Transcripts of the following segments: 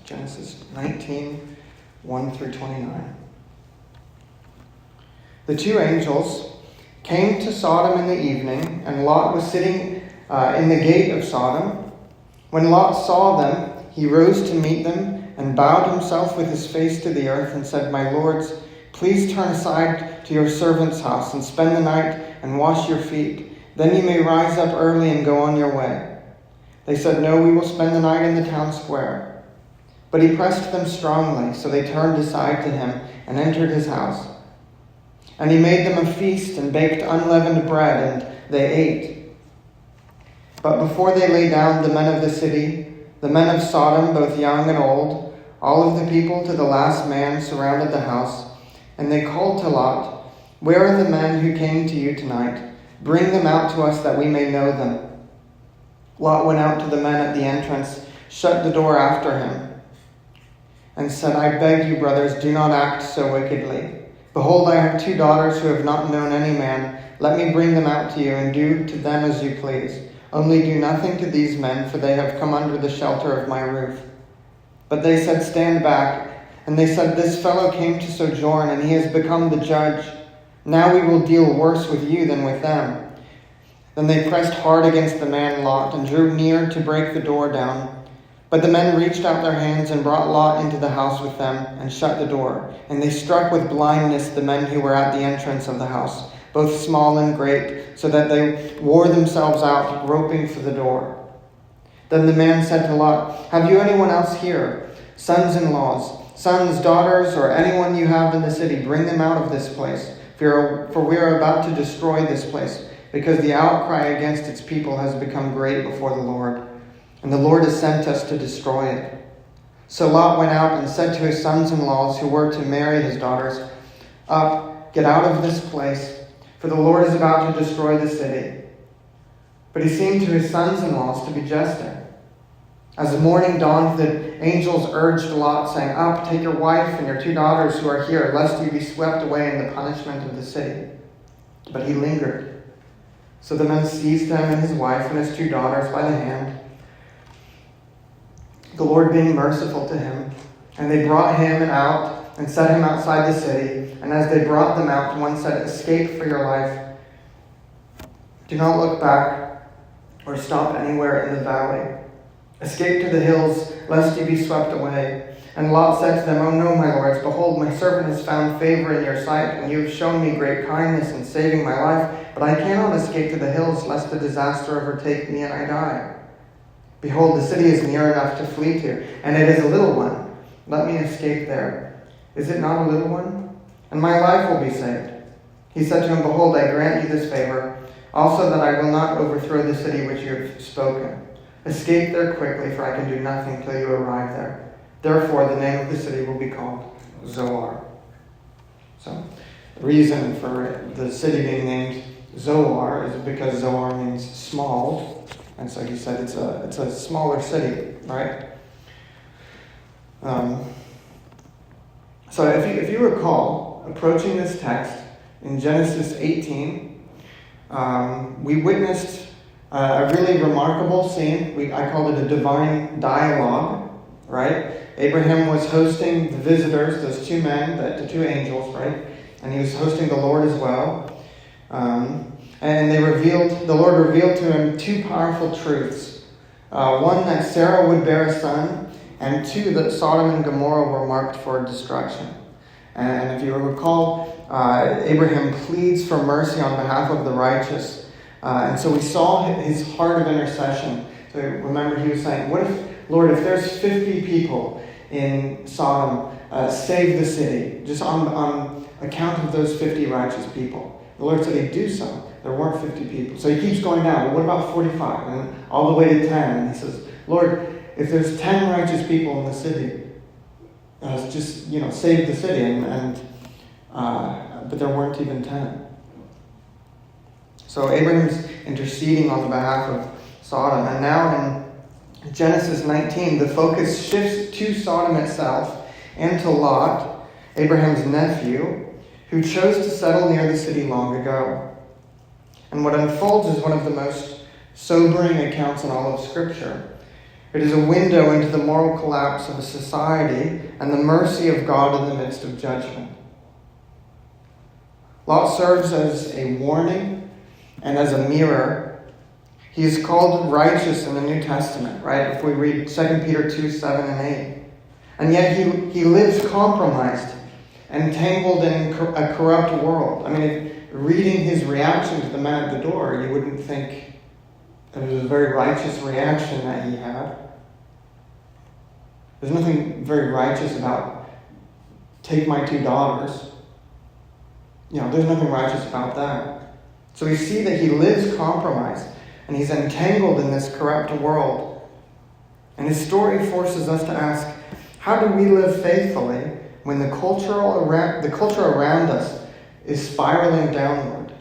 Genesis 19, 1 through 29. The two angels came to Sodom in the evening, and Lot was sitting in the gate of Sodom. When Lot saw them, he rose to meet them and bowed himself with his face to the earth and said, "My lords, please turn aside to your servant's house and spend the night and wash your feet. Then you may rise up early and go on your way." They said, "No, we will spend the night in the town square." But he pressed them strongly, so they turned aside to him and entered his house. And he made them a feast and baked unleavened bread, and they ate. But before they lay down, the men of the city, the men of Sodom, both young and old, all of the people to the last man, surrounded the house. And they called to Lot, "Where are the men who came to you tonight? Bring them out to us that we may know them." Lot went out to the men at the entrance, shut the door after him, and said, "I beg you, brothers, do not act so wickedly. Behold, I have 2 daughters who have not known any man. Let me bring them out to you, and do to them as you please. Only do nothing to these men, for they have come under the shelter of my roof." But they said, "Stand back." And they said, "This fellow came to sojourn, and he has become the judge. Now we will deal worse with you than with them." Then they pressed hard against the man Lot, and drew near to break the door down. But the men reached out their hands and brought Lot into the house with them, and shut the door. And they struck with blindness the men who were at the entrance of the house, both small and great, so that they wore themselves out, groping for the door. Then the man said to Lot, "Have you anyone else here? Sons-in-laws, sons, daughters, or anyone you have in the city? Bring them out of this place, for we are about to destroy this place, because the outcry against its people has become great before the Lord. And the Lord has sent us to destroy it." So Lot went out and said to his sons-in-laws who were to marry his daughters, "Up, get out of this place, for the Lord is about to destroy the city." But he seemed to his sons-in-laws to be jesting. As the morning dawned, the angels urged Lot, saying, "Up, take your wife and your 2 daughters who are here, lest you be swept away in the punishment of the city." But he lingered. So the men seized him and his wife and his 2 daughters by the hand, the Lord being merciful to him. And they brought him out and set him outside the city. And as they brought them out, one said, "Escape for your life. Do not look back or stop anywhere in the valley. Escape to the hills, lest you be swept away." And Lot said to them, "Oh no, my lords, behold, my servant has found favor in your sight, and you have shown me great kindness in saving my life. But I cannot escape to the hills, lest the disaster overtake me and I die. Behold, the city is near enough to flee to, and it is a little one. Let me escape there. Is it not a little one? And my life will be saved." He said to him, "Behold, I grant you this favor, also that I will not overthrow the city which you have spoken. Escape there quickly, for I can do nothing till you arrive there. Therefore, the name of the city will be called Zoar." So, the reason for the city being named Zoar is because Zoar means small, and so he said it's a smaller city, right? So if you recall, approaching this text in Genesis 18, we witnessed a really remarkable scene. I called it a divine dialogue, right? Abraham was hosting the visitors, those 2 men, the 2 angels, right? And he was hosting the Lord as well. And the Lord revealed to him 2 powerful truths. One, that Sarah would bear a son, and 2, that Sodom and Gomorrah were marked for destruction. And if you recall, Abraham pleads for mercy on behalf of the righteous. And so we saw his heart of intercession. So remember, he was saying, "What if, Lord, if there's 50 people in Sodom, save the city, just on account of those 50 righteous people." The Lord said he'd do so. There weren't 50 people. So he keeps going down. Well, what about 45? And all the way to 10. And he says, "Lord, if there's 10 righteous people in the city, just, save the city." But there weren't even 10. So Abraham's interceding on the behalf of Sodom. And now in Genesis 19, the focus shifts to Sodom itself and to Lot, Abraham's nephew, who chose to settle near the city long ago. And what unfolds is one of the most sobering accounts in all of Scripture. It is a window into the moral collapse of a society and the mercy of God in the midst of judgment. Lot serves as a warning and as a mirror. He is called righteous in the New Testament, right? If we read 2 Peter 2, 7 and 8. And yet he lives compromised and tangled in a corrupt world. I mean, if reading his reaction to the men at the door, you wouldn't think that it was a very righteous reaction that he had. There's nothing very righteous about take my 2 daughters. There's nothing righteous about that. So we see that he lives compromised and he's entangled in this corrupt world. And his story forces us to ask, how do we live faithfully when the culture around us is spiraling downward?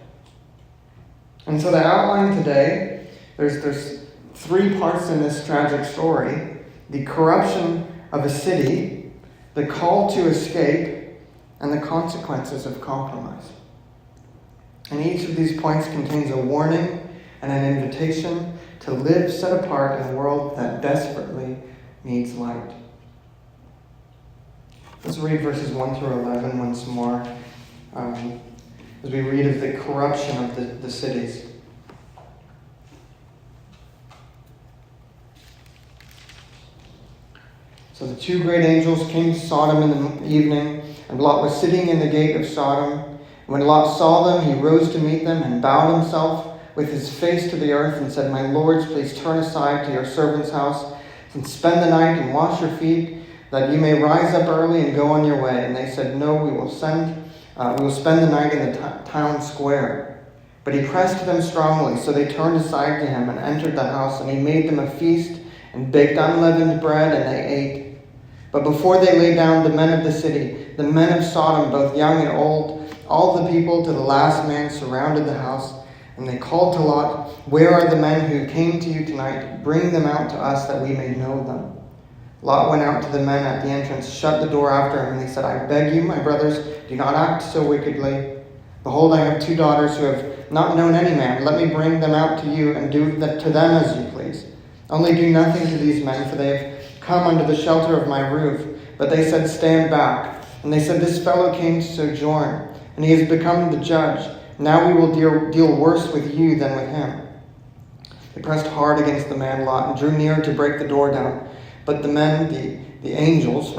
And so the outline today, there's 3 parts in this tragic story. The corruption of a city, the call to escape, and the consequences of compromise. And each of these points contains a warning and an invitation to live set apart in a world that desperately needs light. Let's read verses 1 through 11 once more as we read of the corruption of the cities. So the 2 great angels came to Sodom in the evening, and Lot was sitting in the gate of Sodom. When Lot saw them, he rose to meet them and bowed himself with his face to the earth and said, "My lords, please turn aside to your servant's house and spend the night and wash your feet, that you may rise up early and go on your way." And they said, "No, we will spend the night in the town square." But he pressed them strongly, so they turned aside to him and entered the house, and he made them a feast and baked unleavened bread, and they ate. But before they lay down, the men of the city, the men of Sodom, both young and old, all the people to the last man surrounded the house, and they called to Lot, "Where are the men who came to you tonight? Bring them out to us that we may know them." Lot went out to the men at the entrance, shut the door after him, and he said, "I beg you, my brothers, do not act so wickedly. Behold, I have 2 daughters who have not known any man. Let me bring them out to you and do to them as you please. Only do nothing to these men, for they have come under the shelter of my roof." But they said, "Stand back." And they said, "This fellow came to sojourn, and he has become the judge. Now we will deal worse with you than with him." They pressed hard against the man Lot and drew near to break the door down. But the men, the angels,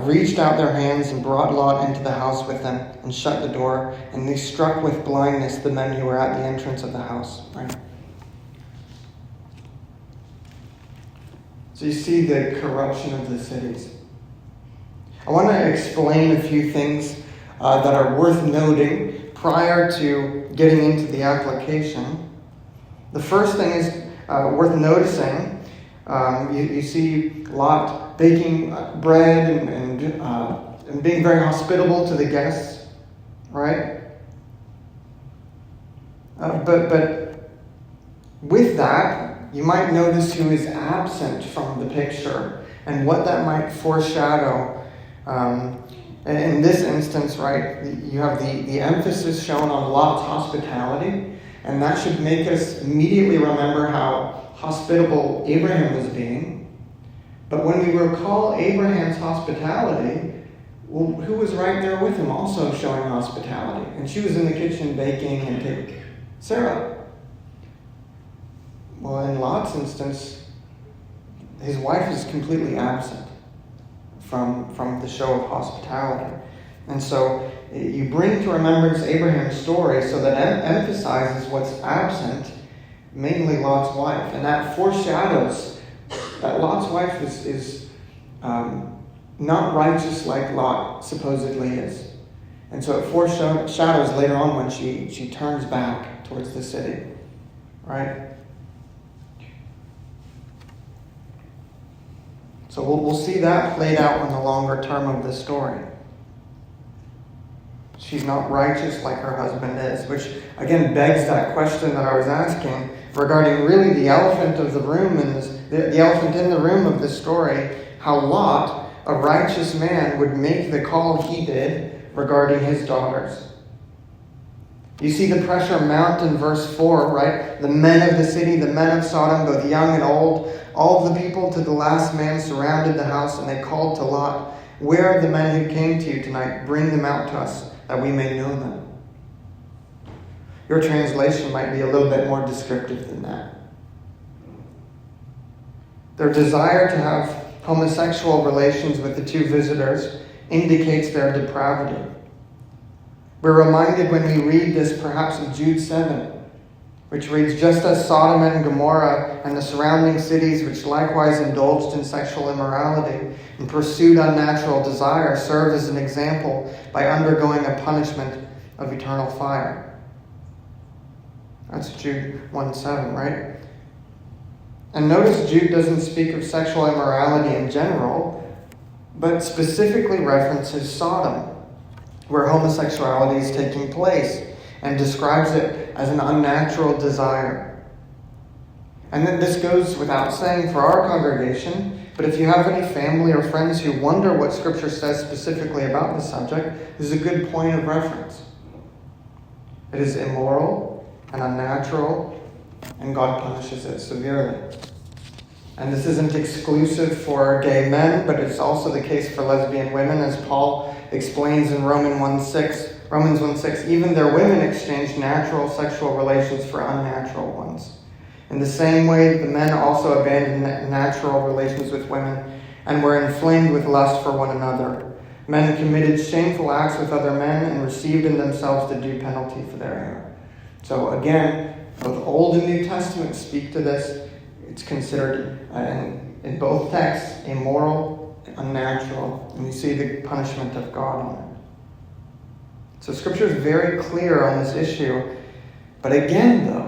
reached out their hands and brought Lot into the house with them and shut the door. And they struck with blindness the men who were at the entrance of the house. Right? So you see the corruption of the cities. I want to explain a few things that are worth noting prior to getting into the application. The first thing is worth noticing. You see Lot baking bread and being very hospitable to the guests, right? But with that, you might notice who is absent from the picture and what that might foreshadow. In this instance, right, you have the emphasis shown on Lot's hospitality, and that should make us immediately remember how hospitable Abraham was being. But when we recall Abraham's hospitality, well, who was right there with him also showing hospitality? And she was in the kitchen baking and taking Sarah. Well, in Lot's instance, his wife is completely absent from the show of hospitality. And so you bring to remembrance Abraham's story so that emphasizes what's absent, mainly Lot's wife. And that foreshadows that Lot's wife is not righteous like Lot supposedly is. And so it foreshadows later on when she turns back towards the city. Right? So we'll see that played out in the longer term of the story. She's not righteous like her husband is, which again begs that question that I was asking regarding really the elephant of the room in this, the elephant in the room of this story, how Lot, a righteous man, would make the call he did regarding his daughters. You see the pressure mount in verse 4, right? The men of the city, the men of Sodom, both young and old, all the people to the last man surrounded the house, and they called to Lot, "Where are the men who came to you tonight? Bring them out to us, that we may know them." Your translation might be a little bit more descriptive than that. Their desire to have homosexual relations with the two visitors indicates their depravity. We're reminded when we read this perhaps of Jude 7, which reads, "Just as Sodom and Gomorrah and the surrounding cities, which likewise indulged in sexual immorality and pursued unnatural desire, serve as an example by undergoing a punishment of eternal fire." That's Jude 1:7, right? And notice Jude doesn't speak of sexual immorality in general, but specifically references Sodom, where homosexuality is taking place, and describes it as an unnatural desire. And then this goes without saying for our congregation, but if you have any family or friends who wonder what Scripture says specifically about this subject, this is a good point of reference. It is immoral and unnatural, and God punishes it severely. And this isn't exclusive for gay men, but it's also the case for lesbian women, as Paul explains in Romans 1:6, "Even their women exchanged natural sexual relations for unnatural ones. In the same way, the men also abandoned natural relations with women and were inflamed with lust for one another. Men committed shameful acts with other men and received in themselves the due penalty for their error." So again, both Old and New Testament speak to this. It's considered, in both texts, immoral, unnatural, and you see the punishment of God on it. So Scripture is very clear on this issue. But again, though,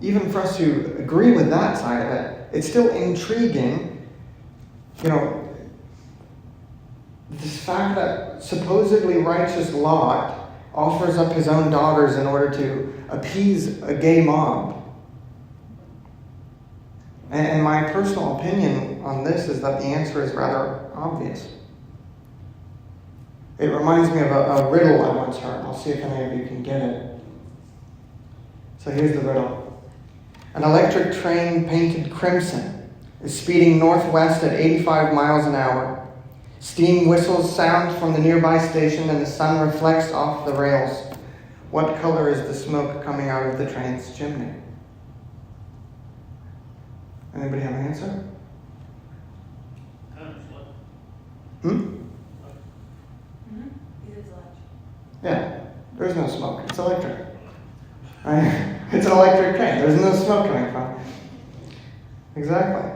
even for us who agree with that side of it, it's still intriguing, this fact that supposedly righteous Lot offers up his own daughters in order to appease a gay mob. And my personal opinion on this is that the answer is rather obvious. It reminds me of a riddle I once heard. I'll see if any of you can get it. So here's the riddle. An electric train painted crimson is speeding northwest at 85 miles an hour. Steam whistles sound from the nearby station and the sun reflects off the rails. What color is the smoke coming out of the train's chimney? Anybody have an answer? Yeah, there's no smoke. It's electric. Right? It's an electric train. There's no smoke coming from it. Exactly.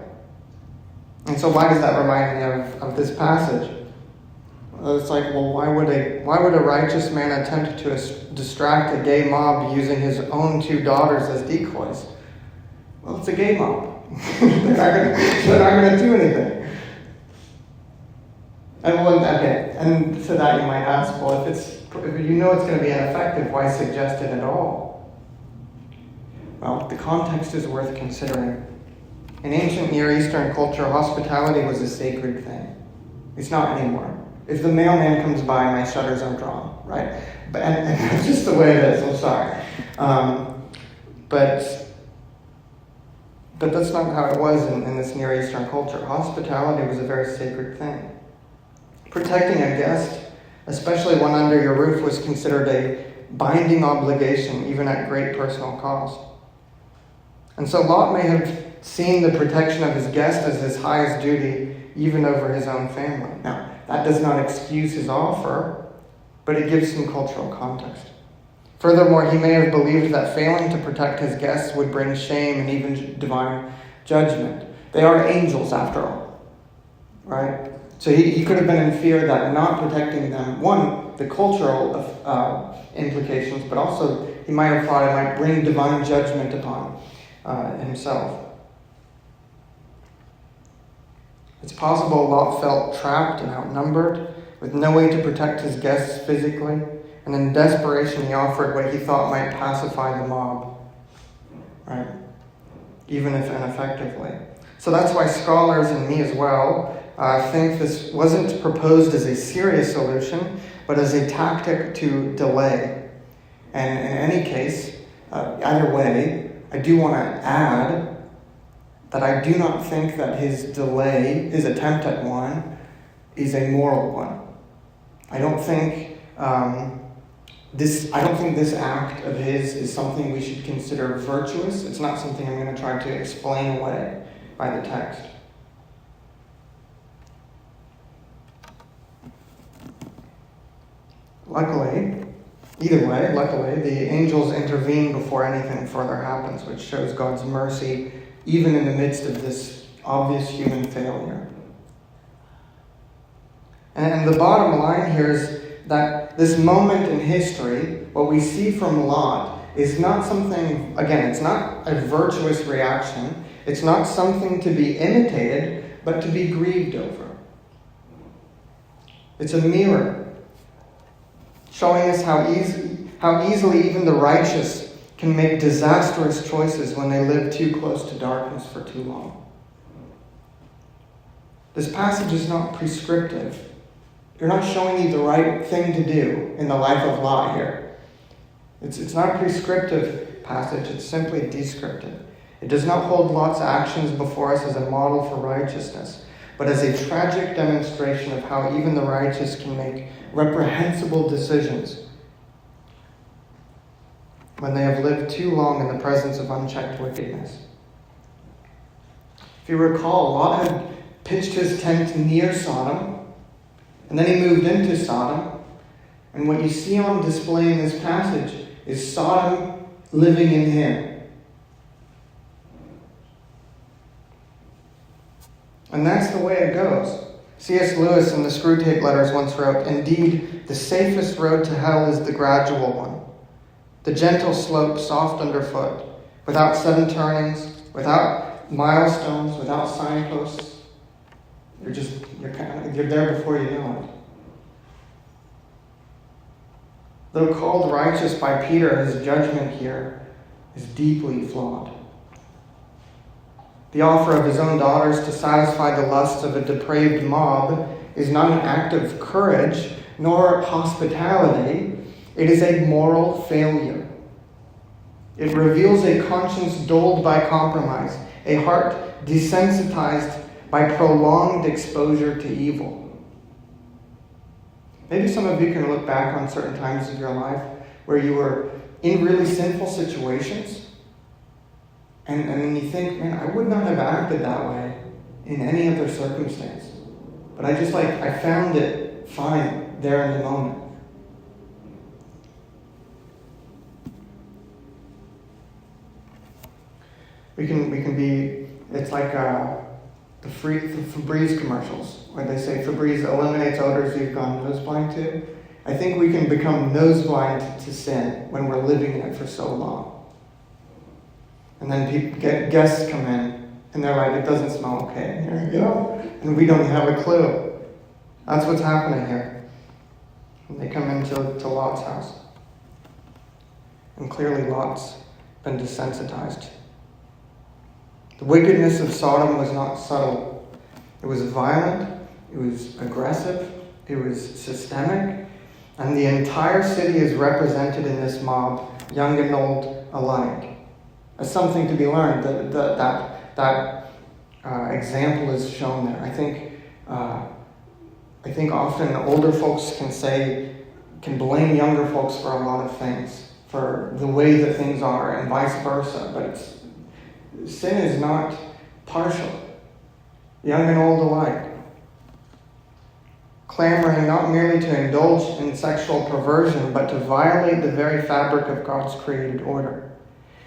And so why does that remind me of this passage? It's like, well, why would a righteous man attempt to distract a gay mob using his own two daughters as decoys? Well, it's a gay mob. They're not going to do anything. And to that you might ask, well, if you know it's going to be ineffective, why suggest it at all? Well, the context is worth considering. In ancient Near Eastern culture, hospitality was a sacred thing. It's not anymore. If the mailman comes by, my shutters are drawn, right? And that's just the way it is. I'm sorry. But that's not how it was in this Near Eastern culture. Hospitality was a very sacred thing. Protecting a guest, especially one under your roof, was considered a binding obligation, even at great personal cost. And so Lot may have seen the protection of his guest as his highest duty, even over his own family. Now, that does not excuse his offer, but it gives some cultural context. Furthermore, he may have believed that failing to protect his guests would bring shame and even divine judgment. They are angels, after all, right? So he could have been in fear that not protecting them, one, the cultural implications, but also he might have thought it might bring divine judgment upon himself. It's possible Lot felt trapped and outnumbered, with no way to protect his guests physically, and in desperation he offered what he thought might pacify the mob, right? Even if ineffectively. So that's why scholars, and me as well, think this wasn't proposed as a serious solution, but as a tactic to delay. And in any case, either way, I do want to add that I do not think that his delay, his attempt at one, is a moral one. I don't think this act of his is something we should consider virtuous. It's not something I'm going to try to explain away by the text. Luckily, the angels intervene before anything further happens, which shows God's mercy even in the midst of this obvious human failure. And the bottom line here is that this moment in history, what we see from Lot, is not something, again, it's not a virtuous reaction. It's not something to be imitated, but to be grieved over. It's a mirror showing us how easily even the righteous can make disastrous choices when they live too close to darkness for too long. This passage is not prescriptive. You're not showing you the right thing to do in the life of Lot here. It's not a prescriptive passage, it's simply descriptive. It does not hold Lot's actions before us as a model for righteousness, but as a tragic demonstration of how even the righteous can make reprehensible decisions when they have lived too long in the presence of unchecked wickedness. If you recall, Lot had pitched his tent near Sodom, and then he moved into Sodom, and what you see on display in this passage is Sodom living in him. And that's the way it goes. C.S. Lewis in the Screwtape Letters once wrote, "Indeed, the safest road to hell is the gradual one. The gentle slope soft underfoot, without sudden turnings, without milestones, without signposts. You're there before you know it." Though called righteous by Peter, his judgment here is deeply flawed. The offer of his own daughters to satisfy the lusts of a depraved mob is not an act of courage nor hospitality. It is a moral failure. It reveals a conscience dulled by compromise, a heart desensitized by prolonged exposure to evil. Maybe some of you can look back on certain times of your life where you were in really sinful situations, and then you think, man, I would not have acted that way in any other circumstance. But I found it fine there in the moment. We can be, it's like the Febreze commercials, where they say Febreze eliminates odors you've gone nose blind to. I think we can become nose blind to sin when we're living in it for so long. And then guests come in, and they're like, it doesn't smell okay in here, you know? And we don't have a clue. That's what's happening here. And they come into Lot's house. And clearly Lot's been desensitized. The wickedness of Sodom was not subtle. It was violent, it was aggressive, it was systemic, and the entire city is represented in this mob, young and old alike. As something to be learned, that example is shown there. I think often older folks can blame younger folks for a lot of things, for the way that things are, and vice versa. But sin is not partial, young and old alike. Clamoring not merely to indulge in sexual perversion, but to violate the very fabric of God's created order.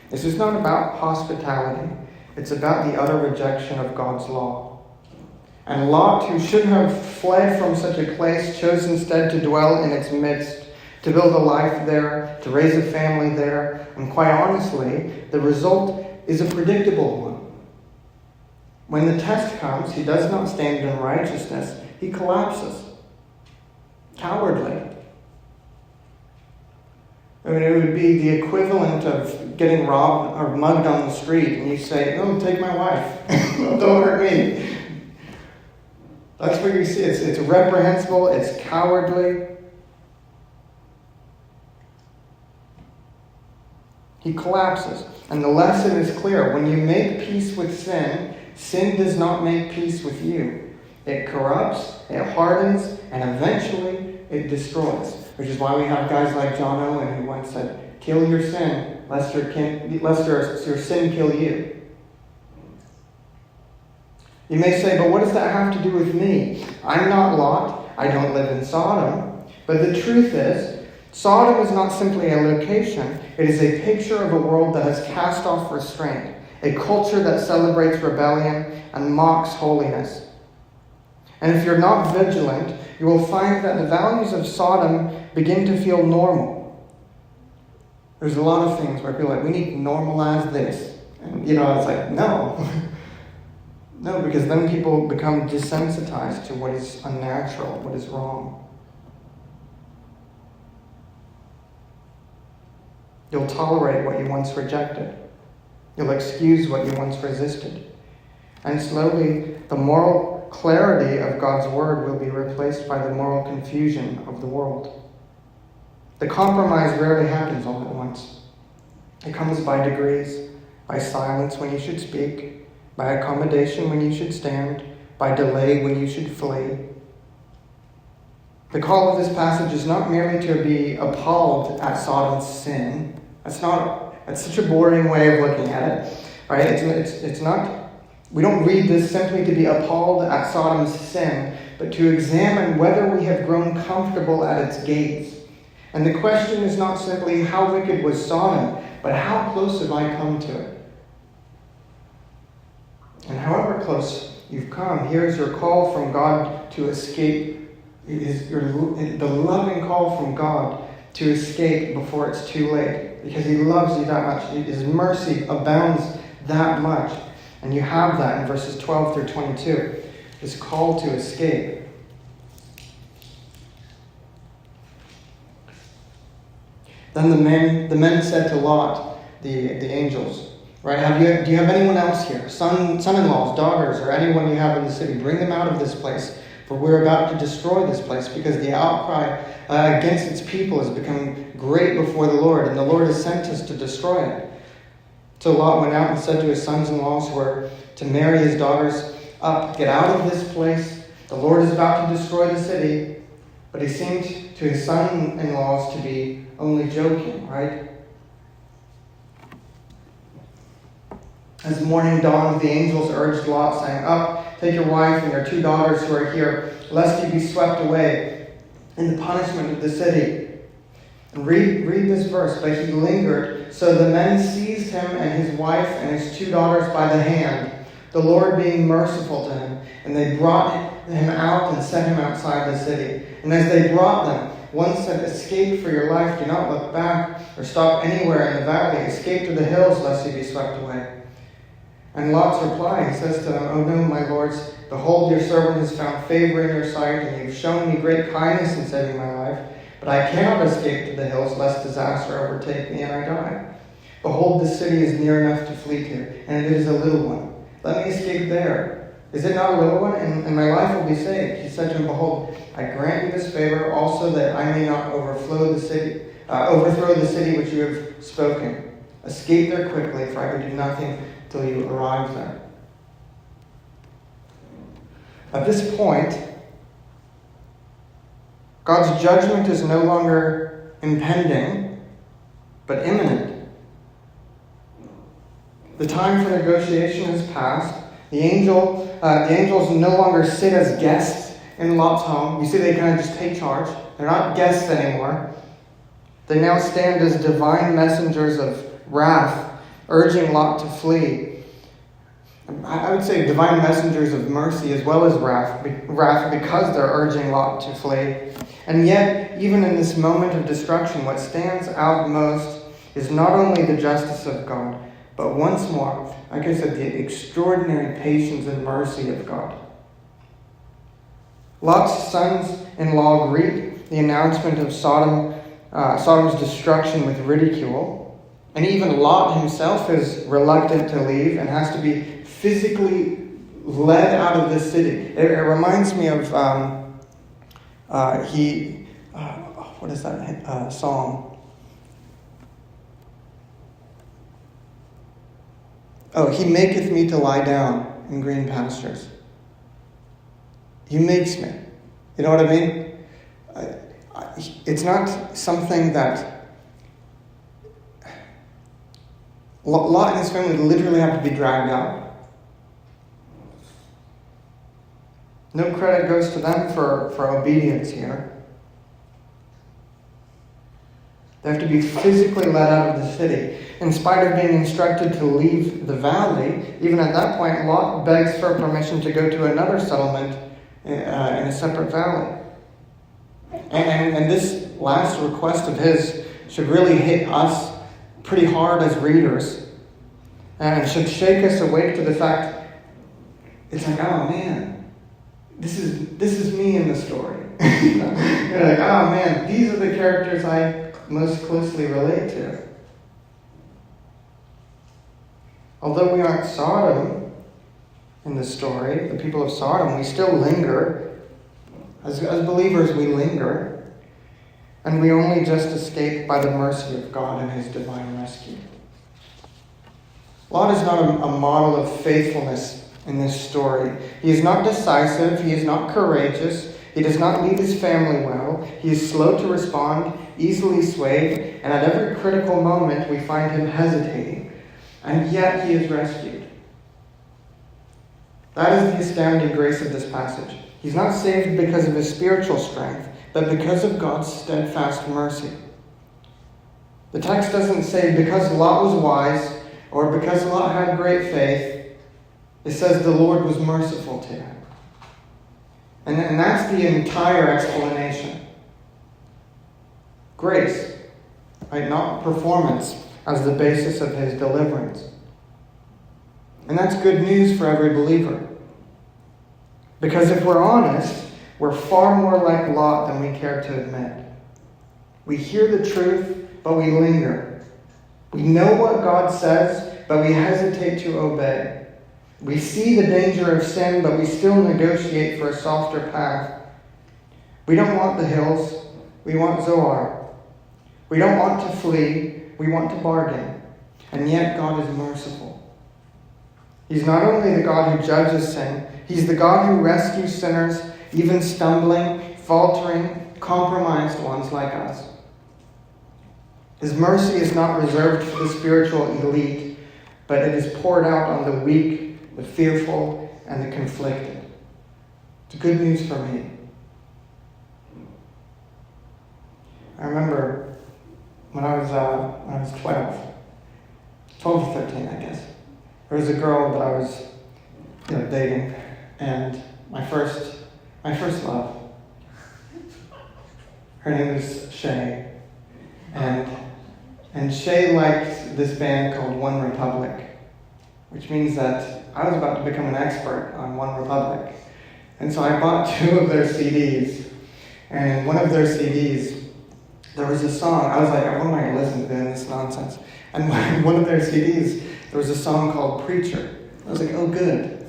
This is not about hospitality. It's about the utter rejection of God's law. And Lot, who should have fled from such a place, chose instead to dwell in its midst, to build a life there, to raise a family there. And quite honestly, the result is a predictable one. When the test comes, he does not stand in righteousness. He collapses. Cowardly. I mean, it would be the equivalent of getting robbed or mugged on the street, and you say, "No, take my wife. Don't hurt me." That's what you see. It's reprehensible. It's cowardly. He collapses. And the lesson is clear. When you make peace with sin, sin does not make peace with you. It corrupts, it hardens, and eventually it destroys. Which is why we have guys like John Owen who once said, kill your sin, lest your sin kill you. You may say, but what does that have to do with me? I'm not Lot. I don't live in Sodom. But the truth is, Sodom is not simply a location. It is a picture of a world that has cast off restraint, a culture that celebrates rebellion and mocks holiness. And if you're not vigilant, you will find that the values of Sodom begin to feel normal. There's a lot of things where people are like, we need to normalize this. And, it's like, no. No, because then people become desensitized to what is unnatural, what is wrong. You'll tolerate what you once rejected. You'll excuse what you once resisted. And slowly, the moral clarity of God's word will be replaced by the moral confusion of the world. The compromise rarely happens all at once. It comes by degrees, by silence when you should speak, by accommodation when you should stand, by delay when you should flee. The call of this passage is not merely to be appalled at Sodom's sin. That's such a boring way of looking at it, right? It's not. We don't read this simply to be appalled at Sodom's sin, but to examine whether we have grown comfortable at its gates. And the question is not simply how wicked was Sodom, but how close have I come to it? And however close you've come, here's your call from God to escape. The loving call from God to escape before it's too late. Because He loves you that much. His mercy abounds that much. And you have that in verses 12 through 22. This call to escape. Then the men said to Lot, the angels, right? Do you have anyone else here? Son-in-laws, daughters, or anyone you have in the city? Bring them out of this place, for we're about to destroy this place, because the outcry against its people has become great before the Lord, and the Lord has sent us to destroy it. So Lot went out and said to his sons-in-laws who were to marry his daughters, up, get out of this place. The Lord is about to destroy the city. But he seemed to his son-in-laws to be only joking, right? As morning dawned, the angels urged Lot, saying, up, take your wife and your 2 daughters who are here, lest you be swept away in the punishment of the city. And read this verse. But he lingered, so the men seized him and his wife and his 2 daughters by the hand, the Lord being merciful to him. And they brought him out and set him outside the city. And as they brought them, one said, escape for your life, do not look back or stop anywhere in the valley. Escape to the hills, lest you be swept away. And Lot's reply, he says to them, O no, my lords, behold, your servant has found favor in your sight, and you've shown me great kindness in saving my life. But I cannot escape to the hills, lest disaster overtake me and I die. Behold, the city is near enough to flee to, and it is a little one. Let me escape there. Is it not a little one? And my life will be saved. He said to him, behold, I grant you this favor also that I may not overthrow the city which you have spoken. Escape there quickly, for I will do nothing till you arrive there. At this point, God's judgment is no longer impending, but imminent. The time for negotiation has passed. The angels no longer sit as guests in Lot's home. You see, they kind of just take charge. They're not guests anymore. They now stand as divine messengers of wrath, urging Lot to flee. I would say divine messengers of mercy as well as wrath because they're urging Lot to flee. And yet, even in this moment of destruction, what stands out most is not only the justice of God, but once more, like I said, the extraordinary patience and mercy of God. Lot's sons-in-law greet the announcement of Sodom's destruction with ridicule. And even Lot himself is reluctant to leave and has to be physically led out of the city. It reminds me of what is that psalm? Oh, he maketh me to lie down in green pastures. He makes me. You know what I mean? It's not something that Lot and his family literally have to be dragged out. No credit goes to them for obedience here. They have to be physically let out of the city. In spite of being instructed to leave the valley, even at that point, Lot begs for permission to go to another settlement in a separate valley. And this last request of his should really hit us pretty hard as readers, and should shake us awake to the fact, it's like, oh man, this is me in the story. You're like, oh man, these are the characters I most closely relate to. Although we aren't Sodom in the story, the people of Sodom, we still linger. As believers, we linger. And we only just escape by the mercy of God and his divine rescue. Lot is not a model of faithfulness in this story. He is not decisive. He is not courageous. He does not lead his family well. He is slow to respond, easily swayed, and at every critical moment we find him hesitating. And yet he is rescued. That is the astounding grace of this passage. He's not saved because of his spiritual strength, but because of God's steadfast mercy. The text doesn't say because Lot was wise or because Lot had great faith. It says the Lord was merciful to him. And that's the entire explanation. Grace, right? Not performance as the basis of his deliverance. And that's good news for every believer. Because if we're honest, we're far more like Lot than we care to admit. We hear the truth, but we linger. We know what God says, but we hesitate to obey. We see the danger of sin, but we still negotiate for a softer path. We don't want the hills, we want Zoar. We don't want to flee, we want to bargain. And yet God is merciful. He's not only the God who judges sin, he's the God who rescues sinners, even stumbling, faltering, compromised ones like us. His mercy is not reserved for the spiritual elite, but it is poured out on the weak, the fearful, and the conflicted. It's good news for me. I remember when I was 12 or 13, I guess. There was a girl that I was dating, and my first love. Her name was Shay, and Shay liked this band called One Republic, which means that I was about to become an expert on One Republic. And so I bought 2 of their CDs. And in one of their CDs, there was a song. I was like, what am I going to listen to this nonsense? And in one of their CDs, there was a song called Preacher. I was like, oh, good.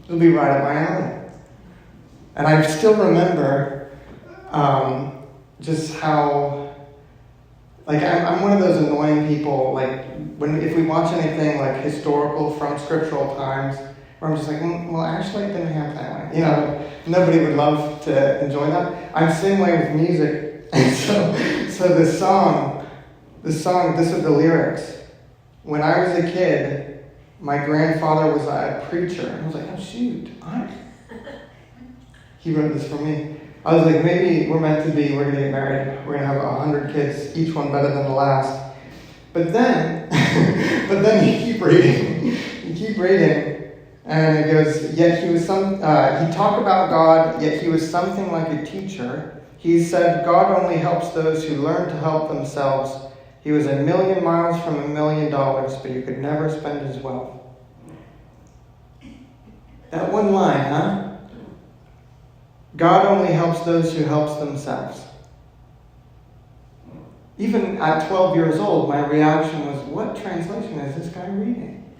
It'll be right up my alley. And I still remember just how... I'm one of those annoying people, if we watch anything historical from scriptural times, where I'm just like, well, actually, it didn't happen that way. Nobody would love to enjoy that. I'm the same way with music. And so the song, these are the lyrics. When I was a kid, my grandfather was a preacher. And I was like, oh, shoot. He wrote this for me. I was like, maybe we're meant to be, we're going to get married, we're going to have 100 kids, each one better than the last. But then you keep reading, and it goes, yet he was he talked about God, yet he was something like a teacher. He said, God only helps those who learn to help themselves. He was 1,000,000 miles from $1 million, but you could never spend his wealth. That one line, huh? God only helps those who help themselves. Even at 12 years old, my reaction was, what translation is this guy reading?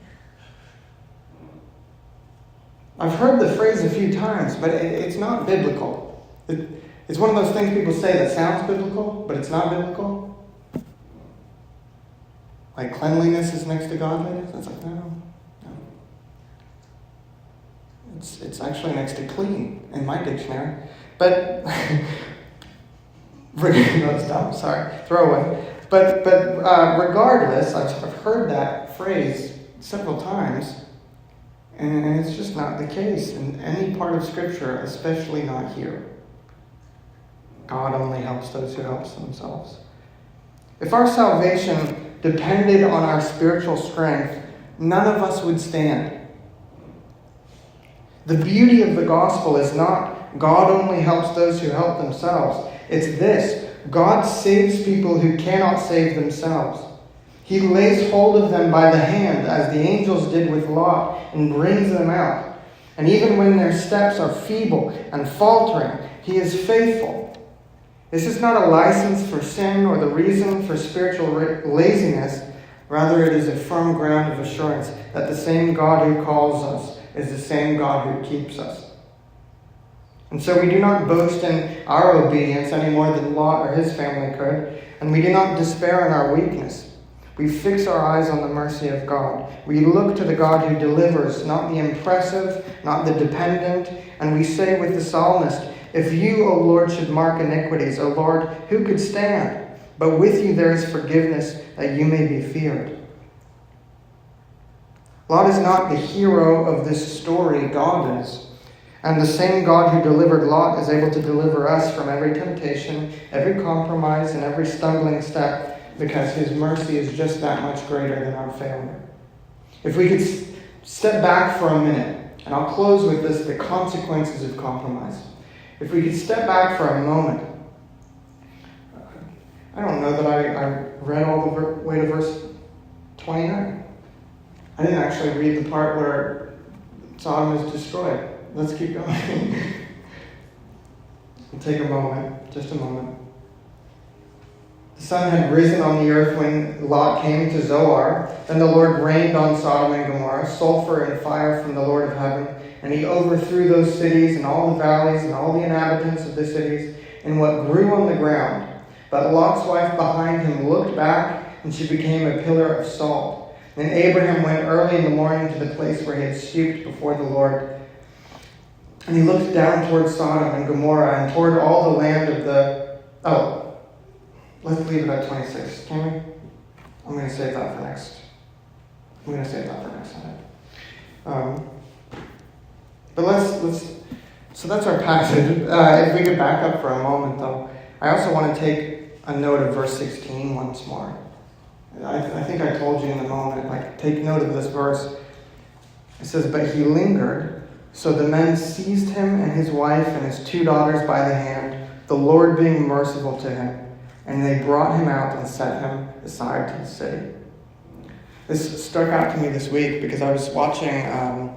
I've heard the phrase a few times, but it's not biblical. It's one of those things people say that sounds biblical, but it's not biblical. Like cleanliness is next to godliness. It's like, no. It's actually next to clean in my dictionary. But, that's dumb, sorry, throw away. But regardless, I've heard that phrase several times, and it's just not the case in any part of Scripture, especially not here. God only helps those who help themselves. If our salvation depended on our spiritual strength, none of us would stand. The beauty of the gospel is not God only helps those who help themselves. It's this: God saves people who cannot save themselves. He lays hold of them by the hand, as the angels did with Lot, and brings them out. And even when their steps are feeble and faltering, He is faithful. This is not a license for sin or the reason for spiritual laziness. Rather, it is a firm ground of assurance that the same God who calls us is the same God who keeps us. And so we do not boast in our obedience any more than Lot or his family could, and we do not despair in our weakness. We fix our eyes on the mercy of God. We look to the God who delivers, not the impressive, not the dependent, and we say with the psalmist, "If you, O Lord, should mark iniquities, O Lord, who could stand? But with you there is forgiveness, that you may be feared." Lot is not the hero of this story, God is. And the same God who delivered Lot is able to deliver us from every temptation, every compromise, and every stumbling step, because His mercy is just that much greater than our failure. If we could step back for a minute, and I'll close with this, the consequences of compromise. If we could step back for a moment. I don't know that I read all the way to verse 29. I didn't actually read the part where Sodom is destroyed. Let's keep going. We'll take a moment, just a moment. The sun had risen on the earth when Lot came to Zoar. Then the Lord rained on Sodom and Gomorrah, sulfur and fire from the Lord of heaven. And He overthrew those cities and all the valleys and all the inhabitants of the cities and what grew on the ground. But Lot's wife behind him looked back, and she became a pillar of salt. Then Abraham went early in the morning to the place where he had stooped before the Lord. And he looked down toward Sodom and Gomorrah and toward all the land of the... let's leave it at 26, can we? I'm going to save that for next time. But let's. So that's our passage. If we could back up for a moment, though, I also want to take a note of verse 16 once more. I think I told you in the moment, take note of this verse. It says, "But he lingered, so the men seized him and his wife and his 2 daughters by the hand, the Lord being merciful to him. And they brought him out and set him aside to the city." This stuck out to me this week because I was watching,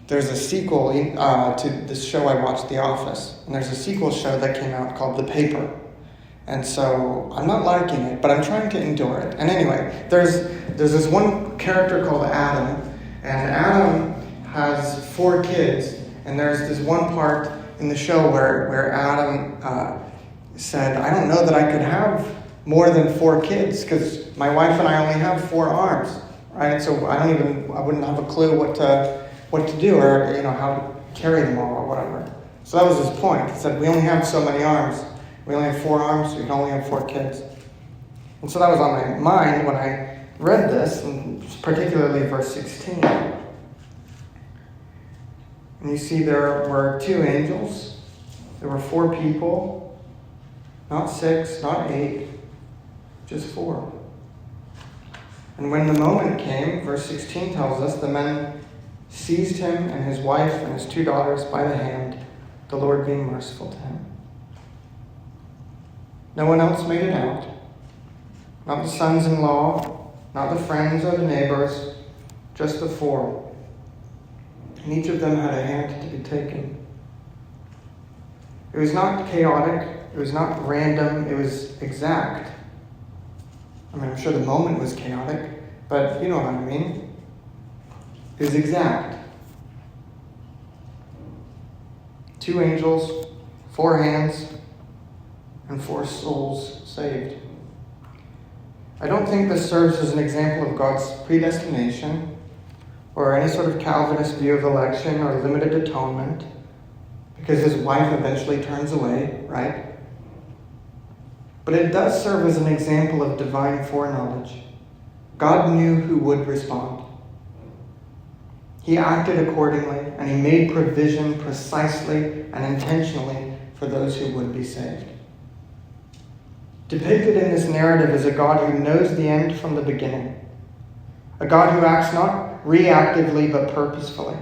there's a sequel to this show I watched, The Office. And there's a sequel show that came out called The Paper. And so I'm not liking it, but I'm trying to endure it. And anyway, there's this one character called Adam. And Adam has 4 kids. And there's this one part in the show where Adam... said, "I don't know that I could have more than 4 kids because my wife and I only have 4 arms, right? So I wouldn't have a clue what to do or how to carry them all or whatever." So that was his point. He said, we only have so many arms. We only have 4 arms, so we can only have 4 kids. And so that was on my mind when I read this, and particularly verse 16. And you see there were 2 angels. There were 4 people. Not 6, not 8, just 4. And when the moment came, verse 16 tells us, the men seized him and his wife and his 2 daughters by the hand, the Lord being merciful to him. No one else made it out. Not the sons-in-law, not the friends or the neighbors, just the 4. And each of them had a hand to be taken. It was not chaotic. It was not random, it was exact. I mean, I'm sure the moment was chaotic, but you know what I mean. It was exact. 2 angels, 4 hands, and 4 souls saved. I don't think this serves as an example of God's predestination or any sort of Calvinist view of election or limited atonement, because his wife eventually turns away, right? But it does serve as an example of divine foreknowledge. God knew who would respond. He acted accordingly, and he made provision precisely and intentionally for those who would be saved. Depicted in this narrative is a God who knows the end from the beginning. A God who acts not reactively but purposefully.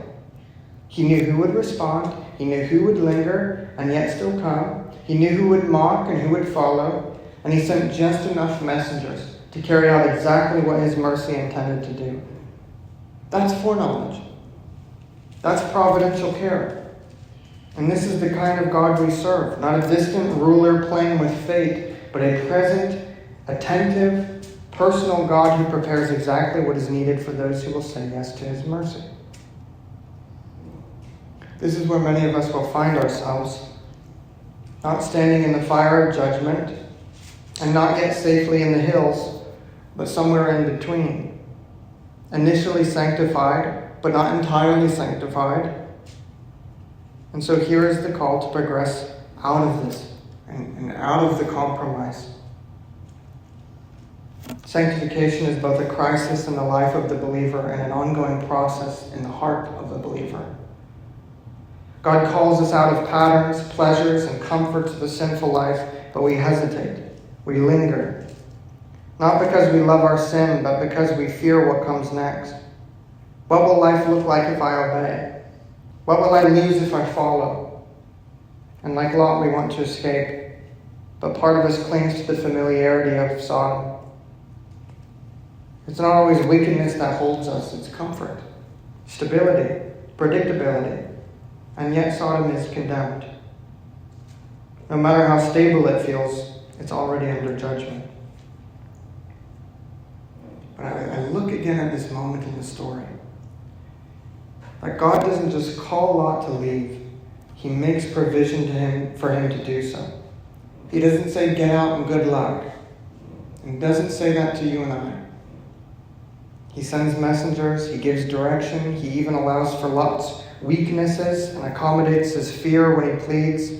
He knew who would respond, he knew who would linger and yet still come. He knew who would mock and who would follow, and he sent just enough messengers to carry out exactly what his mercy intended to do. That's foreknowledge. That's providential care. And this is the kind of God we serve, not a distant ruler playing with fate, but a present, attentive, personal God who prepares exactly what is needed for those who will say yes to his mercy. This is where many of us will find ourselves, not standing in the fire of judgment, and not yet safely in the hills, but somewhere in between. Initially sanctified, but not entirely sanctified. And so here is the call to progress out of this and out of the compromise. Sanctification is both a crisis in the life of the believer and an ongoing process in the heart of the believer. God calls us out of patterns, pleasures, and comforts of a sinful life, but we hesitate. We linger. Not because we love our sin, but because we fear what comes next. What will life look like if I obey? What will I lose if I follow? And like Lot, we want to escape. But part of us clings to the familiarity of Sodom. It's not always wickedness that holds us, it's comfort, stability, predictability. And yet Sodom is condemned. No matter how stable it feels, it's already under judgment. But I look again at this moment in the story. That God doesn't just call Lot to leave. He makes provision for him to do so. He doesn't say, get out and good luck. And he doesn't say that to you and I. He sends messengers. He gives direction. He even allows for Lot's weaknesses and accommodates his fear when he pleads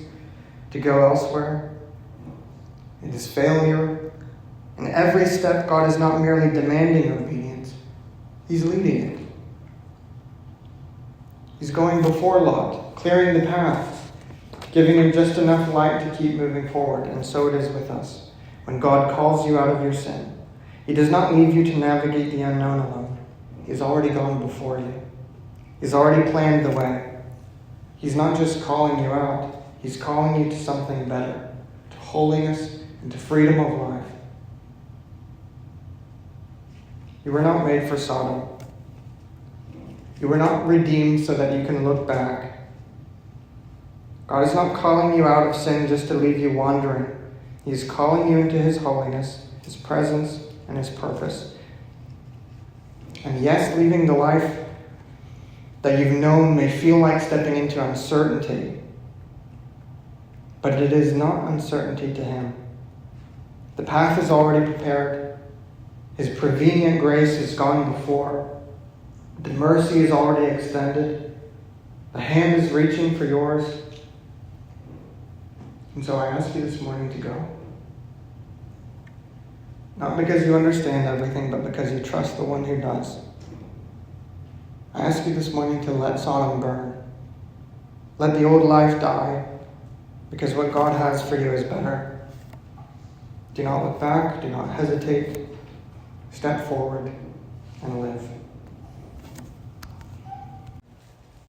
to go elsewhere. In his failure, in every step, God is not merely demanding obedience. He's leading it. He's going before Lot, clearing the path, giving him just enough light to keep moving forward. And so it is with us. When God calls you out of your sin, he does not leave you to navigate the unknown alone. He's already gone before you. He's already planned the way. He's not just calling you out. He's calling you to something better, to holiness and to freedom of life. You were not made for Sodom. You were not redeemed so that you can look back. God is not calling you out of sin just to leave you wandering. He is calling you into his holiness, his presence, and his purpose. And yes, leaving the life that you've known may feel like stepping into uncertainty, but it is not uncertainty to him. The path is already prepared. His prevenient grace has gone before. The mercy is already extended. The hand is reaching for yours. And so I ask you this morning to go. Not because you understand everything, but because you trust the one who does. I ask you this morning to let Sodom burn. Let the old life die, because what God has for you is better. Do not look back. Do not hesitate. Step forward.